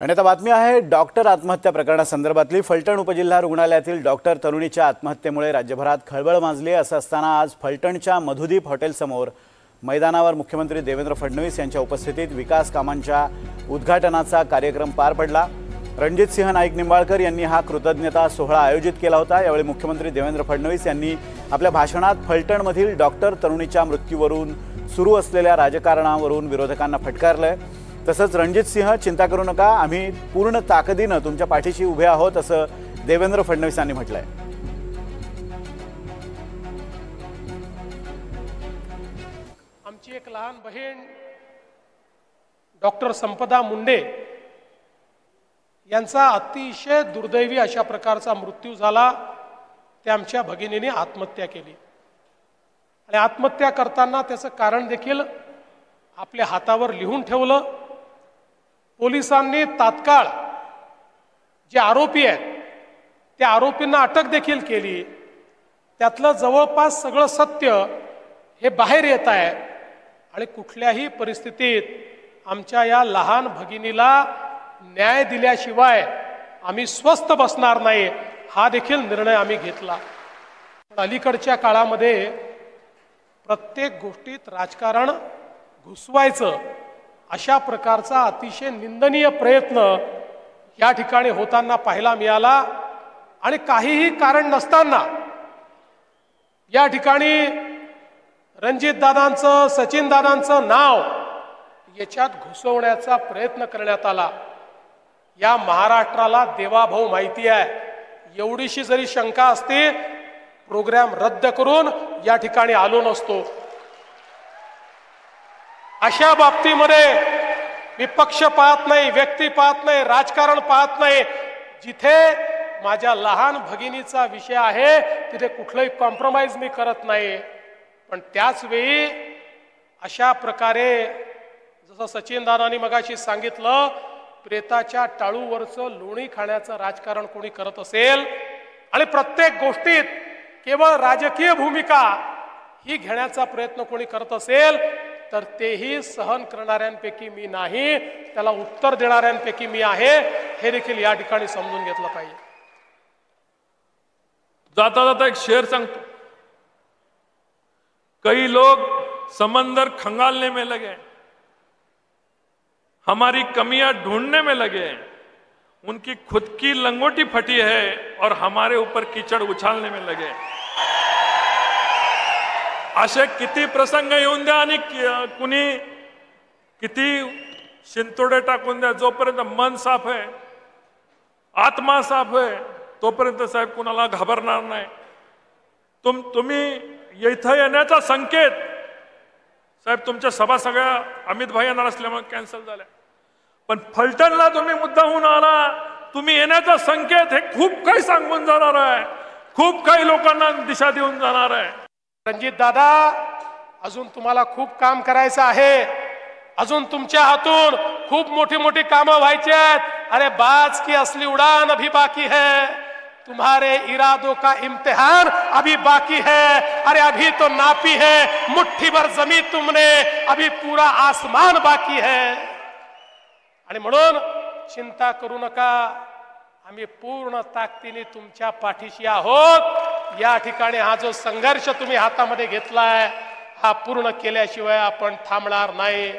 आणि आता बातमी आहे डॉक्टर आत्महत्या प्रकरणासंदर्भातली। फलटण उपजिल्हा रुग्णालयातील डॉक्टर तरुणीच्या आत्महत्येमुळे राज्यभरात खळबळ माजली। असं असताना आज फलटणच्या मधुदीप हॉटेलसमोर मैदानावर मुख्यमंत्री देवेंद्र फडणवीस यांच्या उपस्थितीत विकास कामांच्या उद्घाटनाचा कार्यक्रम पार पडला। रणजितसिंह नाईक निंबाळकर यांनी हा कृतज्ञता सोहळा आयोजित केला होता। यावेळी मुख्यमंत्री देवेंद्र फडणवीस यांनी आपल्या भाषणात फलटणमधील डॉक्टर तरुणीच्या मृत्यूवरून सुरू असलेल्या राजकारणावरून विरोधकांना फटकारलंय। तसंच रणजितसिंह चिंता करू नका, आम्ही पूर्ण ताकदीने तुमच्या पाठीशी उभे आहोत असं देवेंद्र फडणवीसांनी म्हटलंय। आमची एक लहान बहीण डॉक्टर संपदा मुंडे यांचा अतिशय दुर्दैवी अशा प्रकारचा मृत्यू झाला। त्या आमच्या भगिनीने आत्महत्या केली आणि आत्महत्या करताना त्याचं कारण देखील आपल्या हातावर लिहून ठेवलं। पोलिसांनी तात्काळ जे आरोपी आहेत त्या आरोपींना अटक देखील केली। त्यातलं जवळपास सगळं सत्य हे बाहेर येत आहे आणि कुठल्याही परिस्थितीत आमच्या या लहान भगिनीला न्याय दिल्याशिवाय आम्ही स्वस्थ बसणार नाही, हा देखील निर्णय आम्ही घेतला। पण अलीकडच्या काळामध्ये प्रत्येक गोष्टीत राजकारण घुसवायचं अशा प्रकारचा अतिशय निंदनीय प्रयत्न या ठिकाणी होताना पाहायला मिळाला आणि काहीही कारण नसताना या ठिकाणी रणजितदादांचं, सचिनदादांचं नाव याच्यात घुसवण्याचा प्रयत्न करण्यात आला। या महाराष्ट्राला देवाभाऊ माहिती आहे। एवढीशी जरी शंका असती प्रोग्राम रद्द करून या ठिकाणी आलो नसतो। अशा बाबतीमध्ये मी पक्ष पाहत नाही, व्यक्ती पाहत नाही, राजकारण पाहत नाही। जिथे माझ्या लहान भगिनीचा विषय आहे तिथे कुठलंही कॉम्प्रोमाइज मी करत नाही। पण त्याच वेळी अशा प्रकारे जसं सचिनदादांनी मगाशी सांगितलं, प्रेताच्या टाळूवरचं लोणी खाण्याचं राजकारण कोणी करत असेल आणि प्रत्येक गोष्टीत केवळ राजकीय भूमिका ही घेण्याचा प्रयत्न कोणी करत असेल तर तेही सहन करणाऱ्यांपैकी मी नाही, त्याला उत्तर देणाऱ्यांपैकी मी आहे, हे देखील या ठिकाणी समजून घेतलं पाहिजे। जाता जाता एक शेर सांगतो। कई लोग समंदर खंगालने में लगे, हमारी कमियां ढूंढने में लगे, उनकी खुद की लंगोटी फटी है और हमारे ऊपर कीचड़ उछालने में लगे। असे किती प्रसंग येऊन द्या आणि कुणी किती शिंतोडे टाकून द्या, जोपर्यंत मन साफ आहे, आत्मा साफ आहे, तोपर्यंत साहेब कुणाला घाबरणार नाही। तुम्ही इथं येण्याचा संकेत साहेब, तुमच्या सभा सगळ्या अमित भाई येणार असल्यामुळे कॅन्सल झाल्या, पण फलटणला तुम्ही मुद्दाहून आला, तुम्ही येण्याचा संकेत हे खूप काही सांगून जाणार आहे, खूप काही लोकांना दिशा देऊन जाणार आहे। रणजित दादा, अजून तुम्हाला खूप काम करायचं आहे, अजून तुमच्या हातून खूप मोठी मोठी कामं व्हायची आहेत। अरे बाज की असली उड़ान अभी बाकी है, तुम्हारे इरादों का इम्तिहान अभी बाकी है। अरे अभी तो नापी है मुट्ठी भर जमीन तुमने, अभी पूरा आसमान बाकी है। आणि म्हणून चिंता करू नका, आम्ही पूर्ण ताकदीने तुमच्या पाठीशी आहोत। या ठिकाणी हा जो संघर्ष तुम्ही हातामध्ये घेतलाय हा पूर्ण केल्याशिवाय आपण थांबणार नाही।